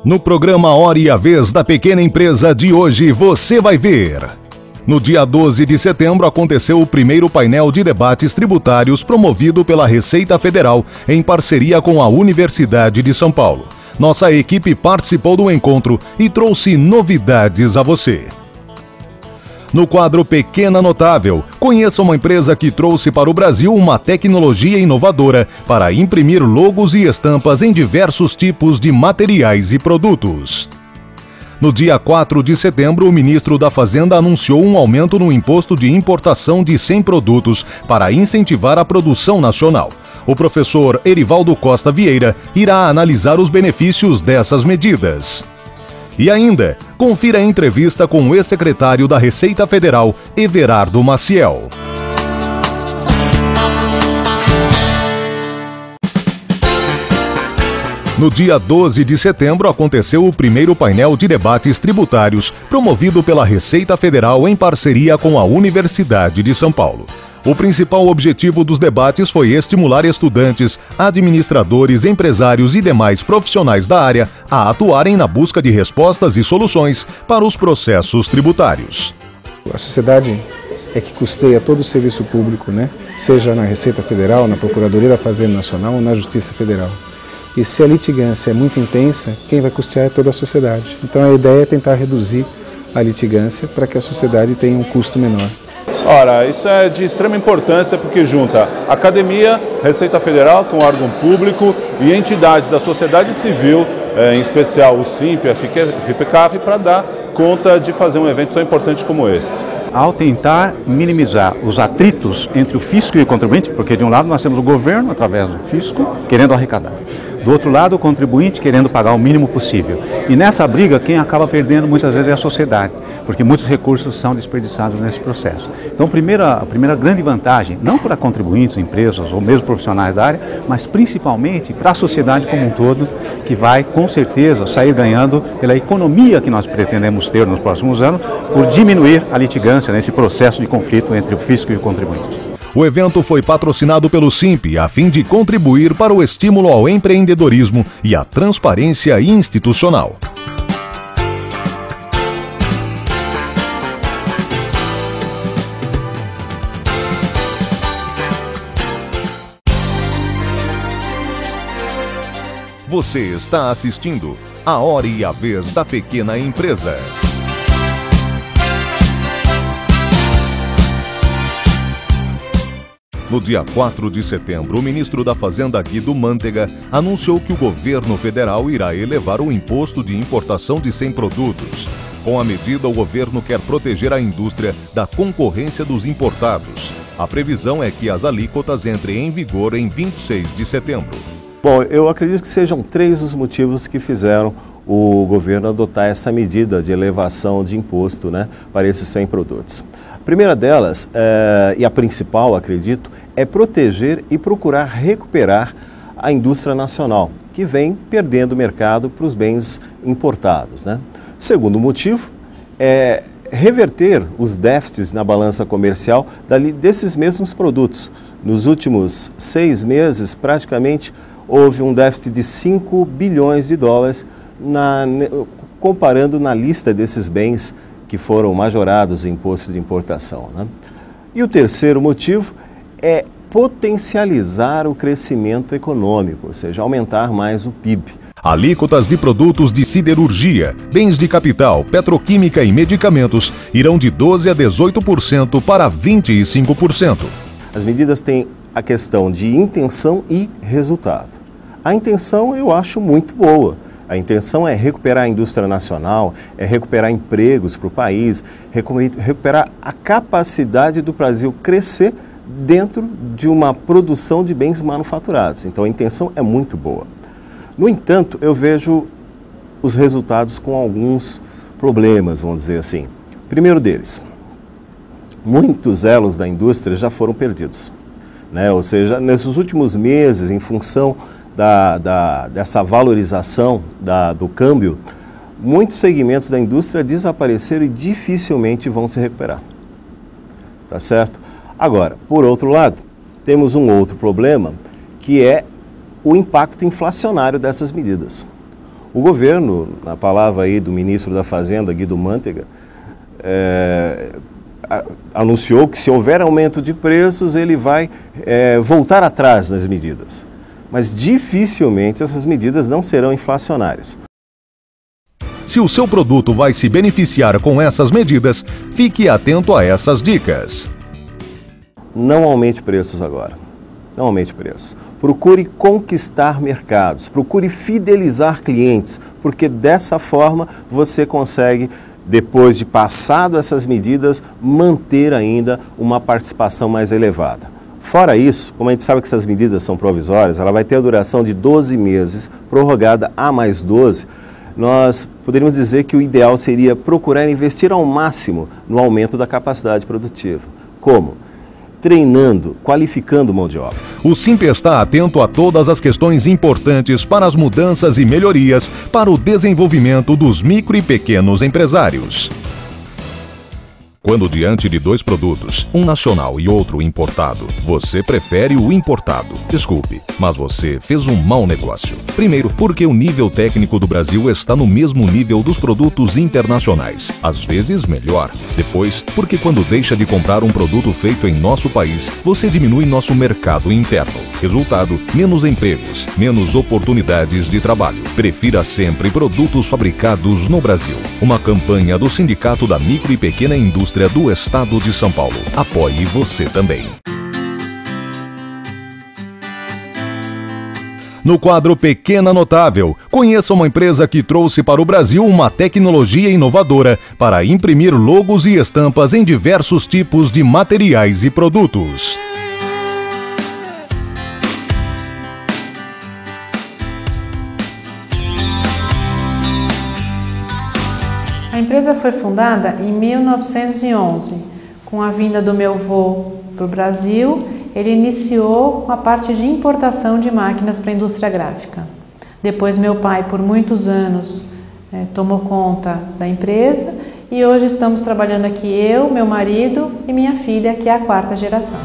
No programa Hora e a Vez da Pequena Empresa de hoje, você vai ver. No dia 12 de setembro aconteceu o primeiro painel de debates tributários promovido pela Receita Federal em parceria com a Universidade de São Paulo. Nossa equipe participou do encontro e trouxe novidades a você. No quadro Pequena Notável, conheça uma empresa que trouxe para o Brasil uma tecnologia inovadora para imprimir logos e estampas em diversos tipos de materiais e produtos. No dia 4 de setembro, o ministro da Fazenda anunciou um aumento no imposto de importação de 100 produtos para incentivar a produção nacional. O professor Erivaldo Costa Vieira irá analisar os benefícios dessas medidas. E ainda, confira a entrevista com o ex-secretário da Receita Federal, Everardo Maciel. No dia 12 de setembro aconteceu o primeiro painel de debates tributários promovido pela Receita Federal em parceria com a Universidade de São Paulo. O principal objetivo dos debates foi estimular estudantes, administradores, empresários e demais profissionais da área a atuarem na busca de respostas e soluções para os processos tributários. A sociedade é que custeia todo o serviço público, seja na Receita Federal, na Procuradoria da Fazenda Nacional ou na Justiça Federal. E se a litigância é muito intensa, quem vai custear é toda a sociedade. Então a ideia é tentar reduzir a litigância para que a sociedade tenha um custo menor. Ora, isso é de extrema importância porque junta academia, Receita Federal com órgão público e entidades da sociedade civil, em especial o SINP, a FIPECAF, para dar conta de fazer um evento tão importante como esse. Ao tentar minimizar os atritos entre o fisco e o contribuinte, porque de um lado nós temos o governo, através do fisco, querendo arrecadar. Do outro lado, o contribuinte querendo pagar o mínimo possível. E nessa briga, quem acaba perdendo muitas vezes é a sociedade, porque muitos recursos são desperdiçados nesse processo. Então, a primeira grande vantagem, não para contribuintes, empresas ou mesmo profissionais da área, mas principalmente para a sociedade como um todo, que vai, com certeza, sair ganhando pela economia que nós pretendemos ter nos próximos anos, por diminuir a litigância nesse processo de conflito entre o fisco e o contribuinte. O evento foi patrocinado pelo SINP a fim de contribuir para o estímulo ao empreendedorismo e à transparência institucional. Você está assistindo A Hora e a Vez da Pequena Empresa. No dia 4 de setembro, o ministro da Fazenda, Guido Mantega, anunciou que o governo federal irá elevar o imposto de importação de 100 produtos. Com a medida, o governo quer proteger a indústria da concorrência dos importados. A previsão é que as alíquotas entrem em vigor em 26 de setembro. Bom, eu acredito que sejam 3 os motivos que fizeram o governo adotar essa medida de elevação de imposto para esses 100 produtos. A primeira delas, e a principal, acredito, é proteger e procurar recuperar a indústria nacional, que vem perdendo mercado para os bens importados. Segundo motivo é reverter os déficits na balança comercial desses mesmos produtos. Nos últimos 6 meses, praticamente, houve um déficit de 5 bilhões de dólares, comparando na lista desses bens que foram majorados em imposto de importação. E o terceiro motivo é potencializar o crescimento econômico, ou seja, aumentar mais o PIB. Alíquotas de produtos de siderurgia, bens de capital, petroquímica e medicamentos irão de 12% a 18% para 25%. As medidas têm a questão de intenção e resultado. A intenção eu acho muito boa. A intenção é recuperar a indústria nacional, é recuperar empregos para o país, recuperar a capacidade do Brasil crescer dentro de uma produção de bens manufaturados. Então a intenção é muito boa. No entanto, eu vejo os resultados com alguns problemas, vamos dizer assim. Primeiro deles, muitos elos da indústria já foram perdidos. Ou seja, nesses últimos meses, em função dessa valorização do câmbio, muitos segmentos da indústria desapareceram e dificilmente vão se recuperar. Tá certo? Agora, por outro lado, temos um outro problema, que é o impacto inflacionário dessas medidas. O governo, na palavra aí do ministro da Fazenda, Guido Mantega, anunciou que se houver aumento de preços, ele vai voltar atrás nas medidas. Mas dificilmente essas medidas não serão inflacionárias. Se o seu produto vai se beneficiar com essas medidas, fique atento a essas dicas. Não aumente preços agora. Não aumente preços. Procure conquistar mercados, procure fidelizar clientes, porque dessa forma você consegue, depois de passado essas medidas, manter ainda uma participação mais elevada. Fora isso, como a gente sabe que essas medidas são provisórias, ela vai ter a duração de 12 meses, prorrogada a mais 12, nós poderíamos dizer que o ideal seria procurar investir ao máximo no aumento da capacidade produtiva. Como? Treinando, qualificando mão de obra. O Simp está atento a todas as questões importantes para as mudanças e melhorias para o desenvolvimento dos micro e pequenos empresários. Quando diante de dois produtos, um nacional e outro importado, você prefere o importado. Desculpe, mas você fez um mau negócio. Primeiro, porque o nível técnico do Brasil está no mesmo nível dos produtos internacionais, às vezes melhor. Depois, porque quando deixa de comprar um produto feito em nosso país, você diminui nosso mercado interno. Resultado, menos empregos, menos oportunidades de trabalho. Prefira sempre produtos fabricados no Brasil. Uma campanha do Sindicato da Micro e Pequena Indústria do Estado de São Paulo. Apoie você também. No quadro Pequena Notável, conheça uma empresa que trouxe para o Brasil uma tecnologia inovadora para imprimir logos e estampas em diversos tipos de materiais e produtos. A empresa foi fundada em 1911. Com a vinda do meu avô para o Brasil, ele iniciou com a parte de importação de máquinas para a indústria gráfica. Depois meu pai, por muitos anos, tomou conta da empresa e hoje estamos trabalhando aqui eu, meu marido e minha filha, que é a quarta geração.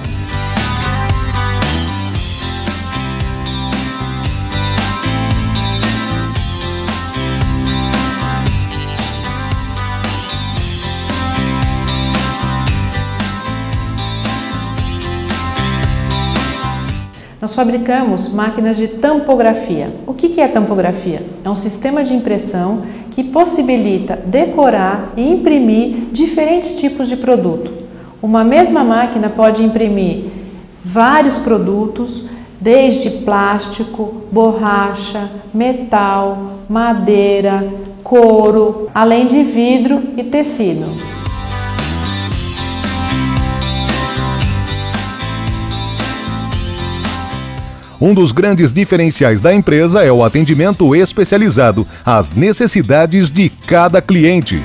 Nós fabricamos máquinas de tampografia. O que é tampografia? É um sistema de impressão que possibilita decorar e imprimir diferentes tipos de produto. Uma mesma máquina pode imprimir vários produtos, desde plástico, borracha, metal, madeira, couro, além de vidro e tecido. Um dos grandes diferenciais da empresa é o atendimento especializado às necessidades de cada cliente.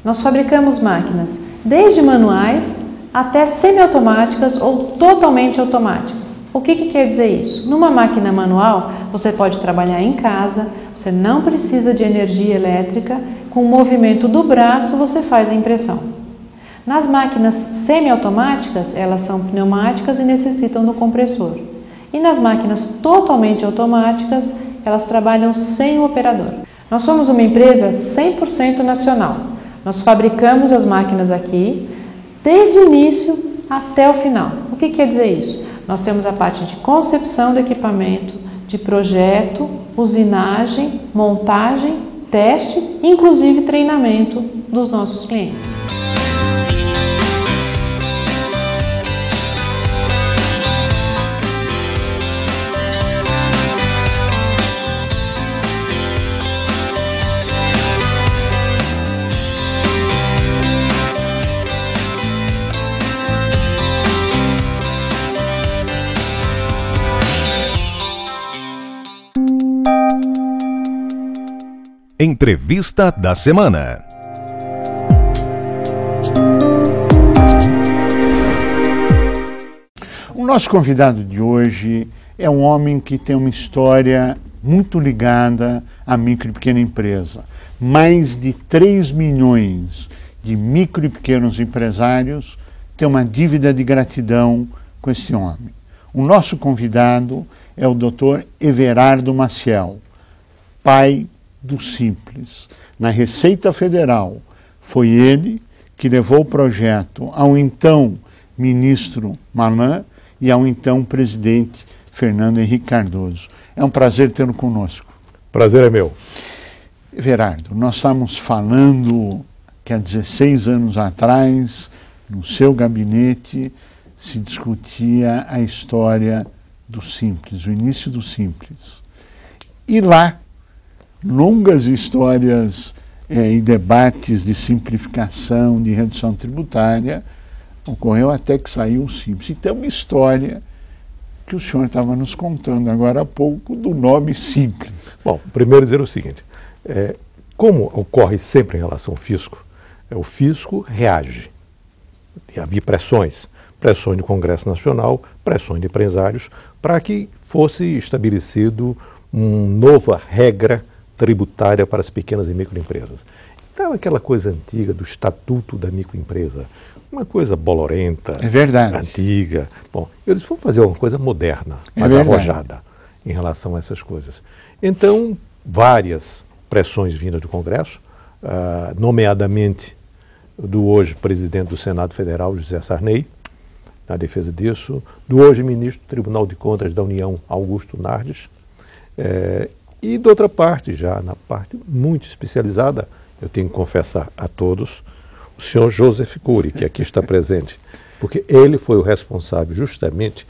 Nós fabricamos máquinas desde manuais até semiautomáticas ou totalmente automáticas. O que quer dizer isso? Numa máquina manual, você pode trabalhar em casa, você não precisa de energia elétrica, com o movimento do braço você faz a impressão. Nas máquinas semiautomáticas, elas são pneumáticas e necessitam do compressor. E nas máquinas totalmente automáticas, elas trabalham sem o operador. Nós somos uma empresa 100% nacional. Nós fabricamos as máquinas aqui, desde o início até o final. O que quer dizer isso? Nós temos a parte de concepção do equipamento, de projeto, usinagem, montagem, testes, inclusive treinamento dos nossos clientes. Entrevista da semana. O nosso convidado de hoje é um homem que tem uma história muito ligada à micro e pequena empresa. Mais de 3 milhões de micro e pequenos empresários tem uma dívida de gratidão com esse homem. O nosso convidado é o Dr. Everardo Maciel, pai do Simples. Na Receita Federal, foi ele que levou o projeto ao então ministro Malan e ao então presidente Fernando Henrique Cardoso. É um prazer tê-lo conosco. Prazer é meu. Everardo, nós estamos falando que há 16 anos atrás, no seu gabinete, se discutia a história do Simples, o início do Simples. E lá, longas histórias e debates de simplificação, de redução tributária, ocorreu até que saiu o Simples. E tem uma história que o senhor estava nos contando agora há pouco do nome Simples. Bom, primeiro dizer o seguinte, como ocorre sempre em relação ao fisco, o fisco reage. Havia pressões do Congresso Nacional, pressões de empresários, para que fosse estabelecido uma nova regra tributária para as pequenas e microempresas. Então, aquela coisa antiga do Estatuto da Microempresa, uma coisa bolorenta, é verdade, antiga. Bom, eles vão fazer uma coisa moderna, mais arrojada em relação a essas coisas. Então, várias pressões vindas do Congresso, nomeadamente do hoje presidente do Senado Federal, José Sarney, na defesa disso, do hoje ministro do Tribunal de Contas da União, Augusto Nardes, e de outra parte, já na parte muito especializada, eu tenho que confessar a todos, o senhor Joseph Cury, que aqui está presente, porque ele foi o responsável justamente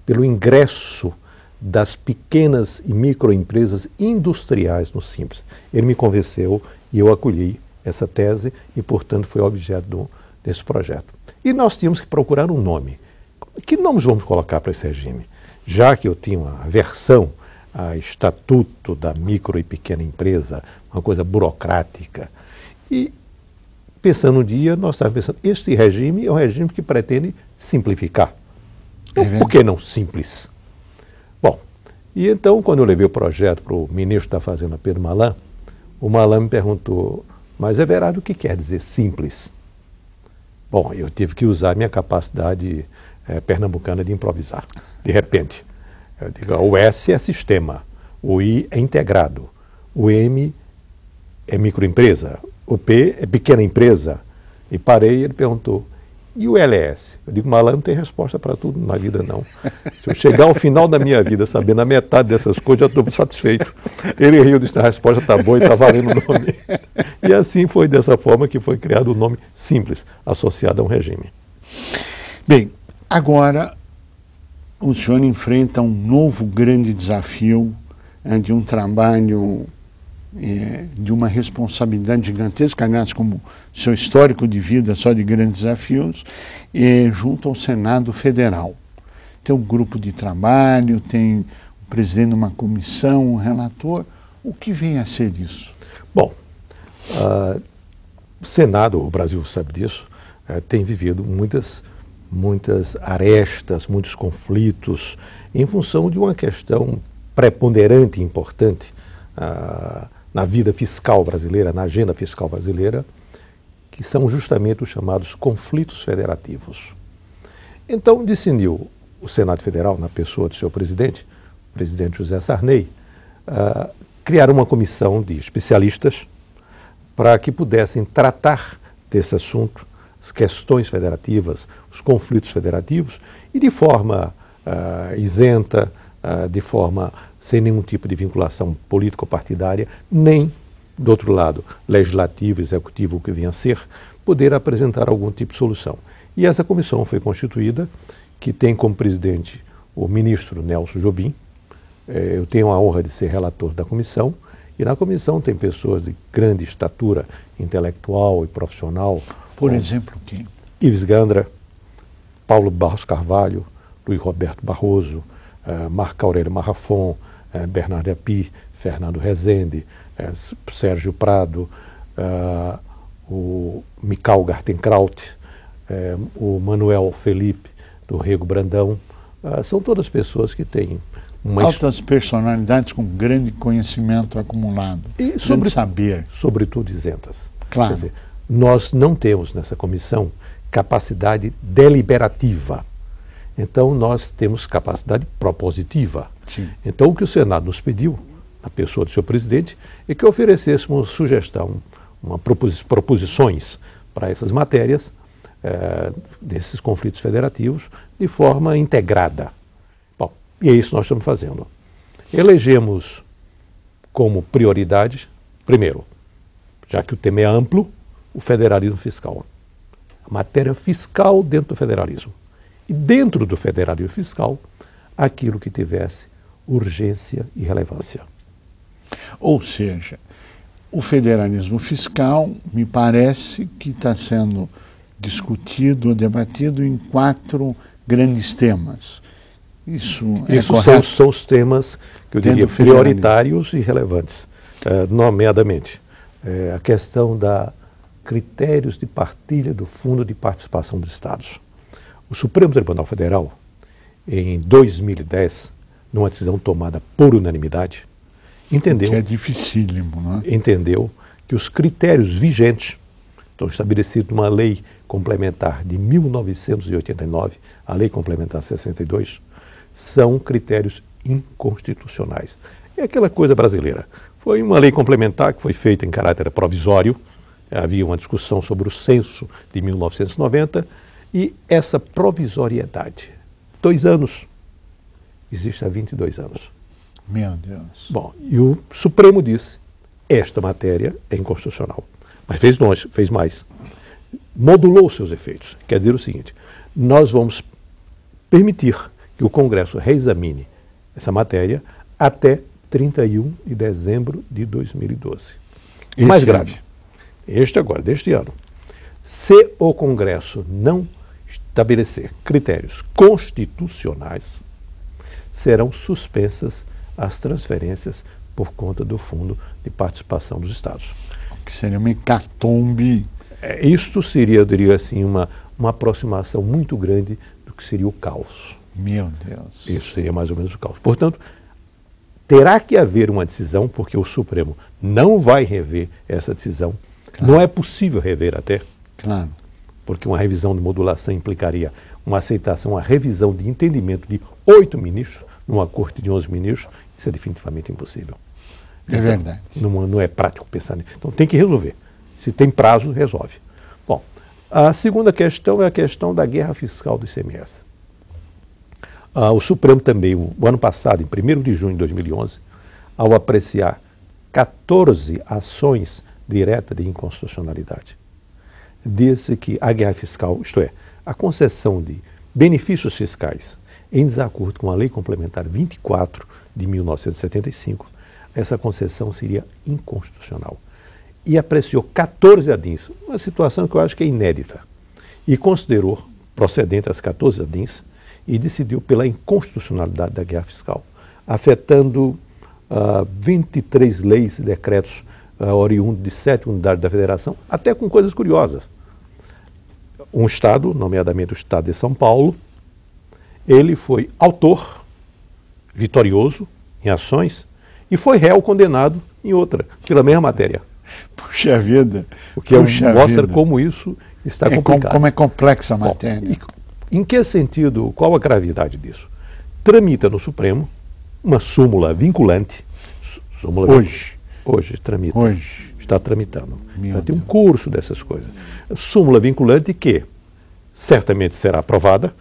pelo ingresso das pequenas e microempresas industriais no Simples. Ele me convenceu e eu acolhi essa tese e, portanto, foi objeto desse projeto. E nós tínhamos que procurar um nome. Que nomes vamos colocar para esse regime? Já que eu tinha uma aversão a Estatuto da Micro e Pequena Empresa, uma coisa burocrática. E, pensando um dia, nós estávamos pensando, esse regime é um regime que pretende simplificar. Então, por que não simples? Bom, e então, quando eu levei o projeto para o ministro da Fazenda, Pedro Malan, o Malan me perguntou, mas Everardo, o que quer dizer simples? Bom, eu tive que usar a minha capacidade pernambucana de improvisar. De repente, eu digo, o S é sistema, o I é integrado, o M é microempresa, o P é pequena empresa. E parei e ele perguntou, e o LS? Eu digo, Malan, não tem resposta para tudo na vida, não. Se eu chegar ao final da minha vida sabendo a metade dessas coisas, já estou satisfeito. Ele riu, disse, a resposta está boa e está valendo o nome. E assim foi dessa forma que foi criado o nome Simples, associado a um regime. Bem, agora o senhor enfrenta um novo grande desafio de um trabalho de uma responsabilidade gigantesca, aliás, como seu histórico de vida só de grandes desafios, junto ao Senado Federal. Tem um grupo de trabalho, tem o presidente de uma comissão, um relator. O que vem a ser isso? Bom, o Senado, o Brasil sabe disso, tem vivido muitas arestas, muitos conflitos, em função de uma questão preponderante e importante na vida fiscal brasileira, na agenda fiscal brasileira, que são justamente os chamados conflitos federativos. Então, decidiu o Senado Federal, na pessoa do seu presidente, o presidente José Sarney, criar uma comissão de especialistas para que pudessem tratar desse assunto, as questões federativas, os conflitos federativos, e de forma isenta, de forma sem nenhum tipo de vinculação político-partidária, nem, do outro lado, legislativo, executivo, o que venha a ser, poder apresentar algum tipo de solução. E essa comissão foi constituída, que tem como presidente o ministro Nelson Jobim. Eu tenho a honra de ser relator da comissão, e na comissão tem pessoas de grande estatura intelectual e profissional. Por exemplo, quem? Ives Gandra, Paulo Barros Carvalho, Luiz Roberto Barroso, Marco Aurélio Marrafon, Bernardo Api, Fernando Rezende, Sérgio Prado, o Michal Gartenkraut, o Manuel Felipe, do Rego Brandão. São todas pessoas que têm altas personalidades com grande conhecimento acumulado, e grande saber. Sobretudo isentas. Claro. Quer dizer, nós não temos nessa comissão capacidade deliberativa. Então, nós temos capacidade propositiva. Sim. Então, o que o Senado nos pediu, na pessoa do seu presidente, é que oferecêssemos uma sugestão, proposições para essas matérias, desses conflitos federativos, de forma integrada. Bom, e é isso que nós estamos fazendo. Elegemos como prioridade, primeiro, já que o tema é amplo, o federalismo fiscal. A matéria fiscal dentro do federalismo. E dentro do federalismo fiscal, aquilo que tivesse urgência e relevância. Ou seja, o federalismo fiscal me parece que está sendo discutido, debatido em 4 grandes temas. Isso são os temas que eu diria prioritários e relevantes, nomeadamente a questão da critérios de partilha do Fundo de Participação dos Estados. O Supremo Tribunal Federal, em 2010, numa decisão tomada por unanimidade, entendeu que é dificílimo, não é? Entendeu que os critérios vigentes estão estabelecidos numa lei complementar de 1989, a Lei Complementar 62, são critérios inconstitucionais. É aquela coisa brasileira. Foi uma lei complementar que foi feita em caráter provisório, havia uma discussão sobre o censo de 1990 e essa provisoriedade, 2 anos, existe há 22 anos. Meu Deus. Bom, e o Supremo disse, esta matéria é inconstitucional. Mas fez mais. Modulou seus efeitos. Quer dizer o seguinte, nós vamos permitir que o Congresso reexamine essa matéria até 31 de dezembro de 2012. Mais grave, este agora, deste ano. Se o Congresso não estabelecer critérios constitucionais, serão suspensas as transferências por conta do Fundo de Participação dos Estados. Que seria uma hecatombe. Isto seria, eu diria assim, uma aproximação muito grande do que seria o caos. Meu Deus. Isso seria mais ou menos o caos. Portanto, terá que haver uma decisão, porque o Supremo não vai rever essa decisão. Claro. Não é possível rever até. Claro. Porque uma revisão de modulação implicaria uma aceitação, uma revisão de entendimento de 8 ministros, numa corte de 11 ministros, isso é definitivamente impossível. É verdade. Não é prático pensar nisso. Então tem que resolver. Se tem prazo, resolve. Bom, a segunda questão é a questão da guerra fiscal do ICMS. O Supremo também, o ano passado, em 1º de junho de 2011, ao apreciar 14 ações diretas de inconstitucionalidade, disse que a guerra fiscal, isto é, a concessão de benefícios fiscais em desacordo com a Lei Complementar 24 de 1975, essa concessão seria inconstitucional. E apreciou 14 ADINs, uma situação que eu acho que é inédita, e considerou procedente as 14 ADINs e decidiu pela inconstitucionalidade da guerra fiscal, afetando 23 leis e decretos oriundos de 7 unidades da Federação, até com coisas curiosas. Um Estado, nomeadamente o Estado de São Paulo, ele foi autor, vitorioso em ações, e foi réu condenado em outra, pela mesma matéria. Puxa vida! O que mostra como isso está complicado. Como é complexa a matéria. Bom, em que sentido, qual a gravidade disso? Tramita no Supremo uma súmula vinculante. Hoje tramita. Hoje. Está tramitando. Já tem um curso dessas coisas. Súmula vinculante que certamente será aprovada,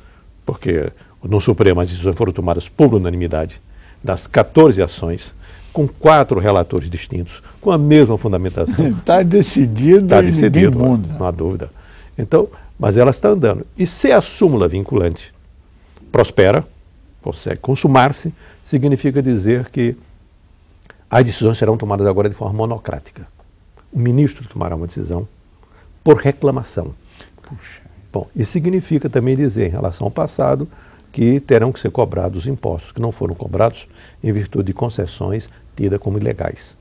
porque no Supremo as decisões foram tomadas por unanimidade, das 14 ações, com 4 relatores distintos, com a mesma fundamentação. Está decidido, ninguém muda. Não há dúvida. Então, mas ela está andando. E se a súmula vinculante prospera, consegue consumar-se, significa dizer que as decisões serão tomadas agora de forma monocrática. O ministro tomará uma decisão por reclamação. Puxa. Bom, isso significa também dizer, em relação ao passado, que terão que ser cobrados os impostos que não foram cobrados em virtude de concessões tidas como ilegais.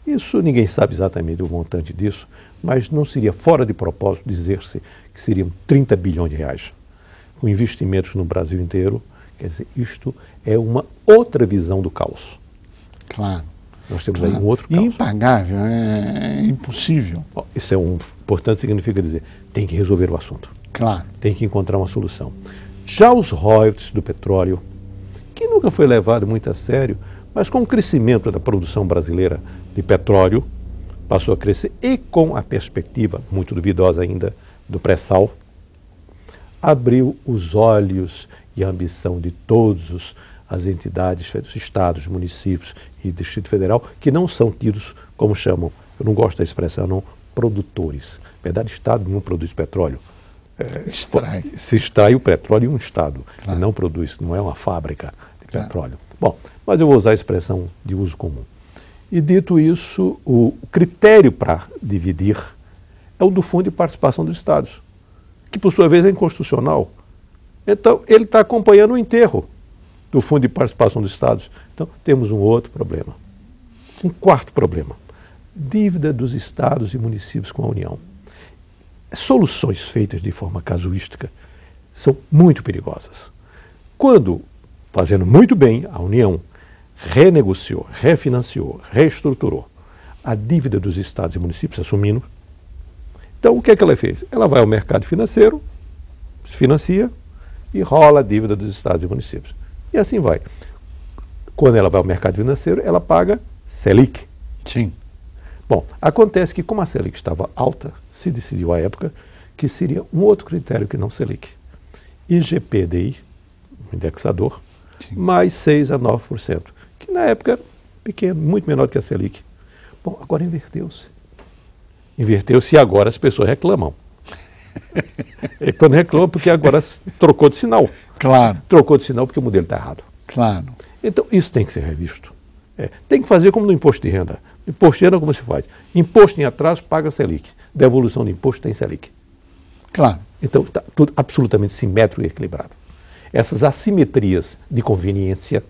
Isso ninguém sabe exatamente o montante disso, mas não seria fora de propósito dizer-se que seriam 30 bilhões de reais, com investimentos no Brasil inteiro. Quer dizer, isto é uma outra visão do caos. Claro. Nós temos aí um outro caos. E impagável, é impossível. Bom, isso é portanto, significa dizer, tem que resolver o assunto. Claro. Tem que encontrar uma solução. Já os royalties do petróleo, que nunca foi levado muito a sério, mas com o crescimento da produção brasileira de petróleo, passou a crescer, e com a perspectiva, muito duvidosa ainda, do pré-sal, abriu os olhos e a ambição de todas as entidades, os estados, municípios e Distrito Federal, que não são tidos, como chamam, eu não gosto da expressão, não, produtores. Na verdade, estado nenhum produz petróleo. Se extrai o petróleo em um estado, claro, e não produz, não é uma fábrica de petróleo. Bom, mas eu vou usar a expressão de uso comum. E dito isso, o critério para dividir é o do Fundo de Participação dos Estados, que por sua vez é inconstitucional. Então, ele está acompanhando o enterro do Fundo de Participação dos Estados. Então, temos um outro problema. Um quarto problema. Dívida dos estados e municípios com a União. Soluções feitas de forma casuística são muito perigosas. Quando, fazendo muito bem, a União renegociou, refinanciou, reestruturou a dívida dos estados e municípios, assumindo. Então, o que é que ela fez? Ela vai ao mercado financeiro, se financia e rola a dívida dos estados e municípios. E assim vai. Quando ela vai ao mercado financeiro, ela paga Selic. Sim. Bom, acontece que como a Selic estava alta, se decidiu à época que seria um outro critério que não Selic. IGPDI, um indexador, sim, mais 6 a 9%, que na época era pequeno, muito menor do que a Selic. Bom, agora inverteu-se. Inverteu-se e agora as pessoas reclamam. E quando reclamam, porque agora trocou de sinal. Claro. Trocou de sinal porque o modelo está errado. Claro. Então, isso tem que ser revisto. Tem que fazer como no imposto de renda. Imposto de renda, como se faz? Imposto em atraso, paga Selic. Devolução de imposto tem Selic. Claro. Então, está tudo absolutamente simétrico e equilibrado. Essas assimetrias de conveniência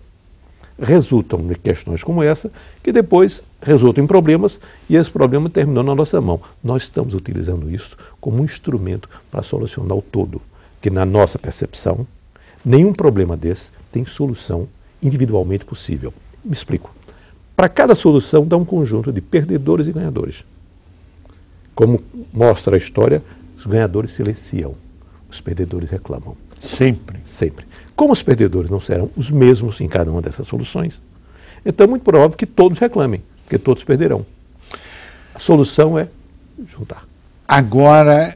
resultam em questões como essa, que depois resultam em problemas, e esse problema terminou na nossa mão. Nós estamos utilizando isso como um instrumento para solucionar o todo, que na nossa percepção, nenhum problema desse tem solução individualmente possível. Me explico. Para cada solução dá um conjunto de perdedores e ganhadores. Como mostra a história, os ganhadores silenciam, os perdedores reclamam. Sempre. Sempre. Como os perdedores não serão os mesmos em cada uma dessas soluções, então é muito provável que todos reclamem, porque todos perderão. A solução é juntar. Agora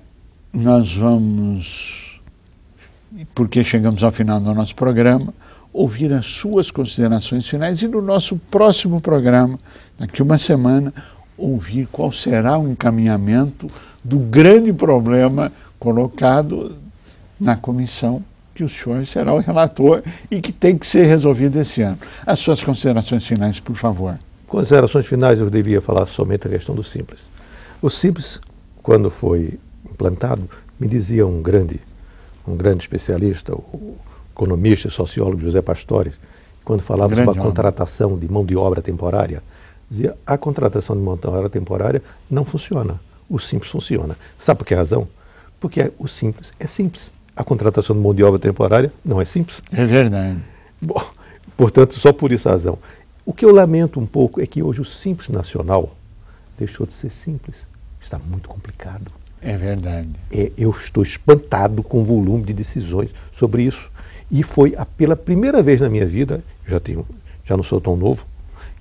nós vamos, porque chegamos ao final do nosso programa, ouvir as suas considerações finais e no nosso próximo programa, daqui uma semana, ouvir qual será o encaminhamento do grande problema colocado na comissão, que o senhor será o relator e que tem que ser resolvido esse ano. As suas considerações finais, por favor. Considerações finais, eu devia falar somente a questão do Simples. O Simples, quando foi implantado, me dizia um grande especialista, o economista e sociólogo José Pastore, quando falava sobre a contratação de mão de obra temporária, dizia, a contratação de mão de obra temporária não funciona, o Simples funciona. Sabe por que razão? Porque o Simples é simples. A contratação de mão de obra temporária não é simples. É verdade. Bom, portanto, só por essa razão. O que eu lamento um pouco é que hoje o Simples Nacional deixou de ser simples. Está muito complicado. É verdade. Eu estou espantado com o volume de decisões sobre isso. E foi pela primeira vez na minha vida, já não sou tão novo,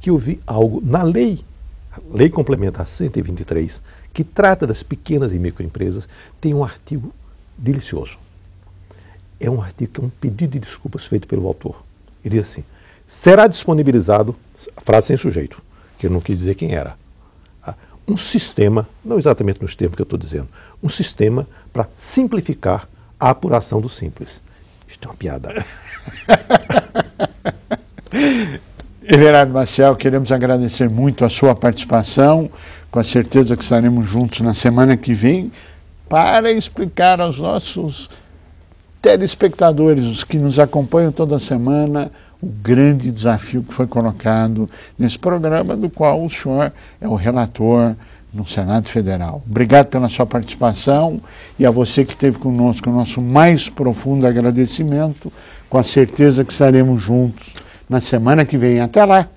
que eu vi algo na lei, a Lei Complementar 123, que trata das pequenas e microempresas, tem um artigo delicioso. É um artigo que é um pedido de desculpas feito pelo autor. Ele diz assim, será disponibilizado, a frase sem sujeito, que eu não quis dizer quem era, um sistema, não exatamente nos termos que eu estou dizendo, um sistema para simplificar a apuração do Simples. Isto é uma piada. Everardo Maciel, queremos agradecer muito a sua participação, com a certeza que estaremos juntos na semana que vem para explicar aos nossos telespectadores, os que nos acompanham toda semana, o grande desafio que foi colocado nesse programa, do qual o senhor é o relator no Senado Federal. Obrigado pela sua participação e a você que esteve conosco, o nosso mais profundo agradecimento, com a certeza que estaremos juntos na semana que vem. Até lá!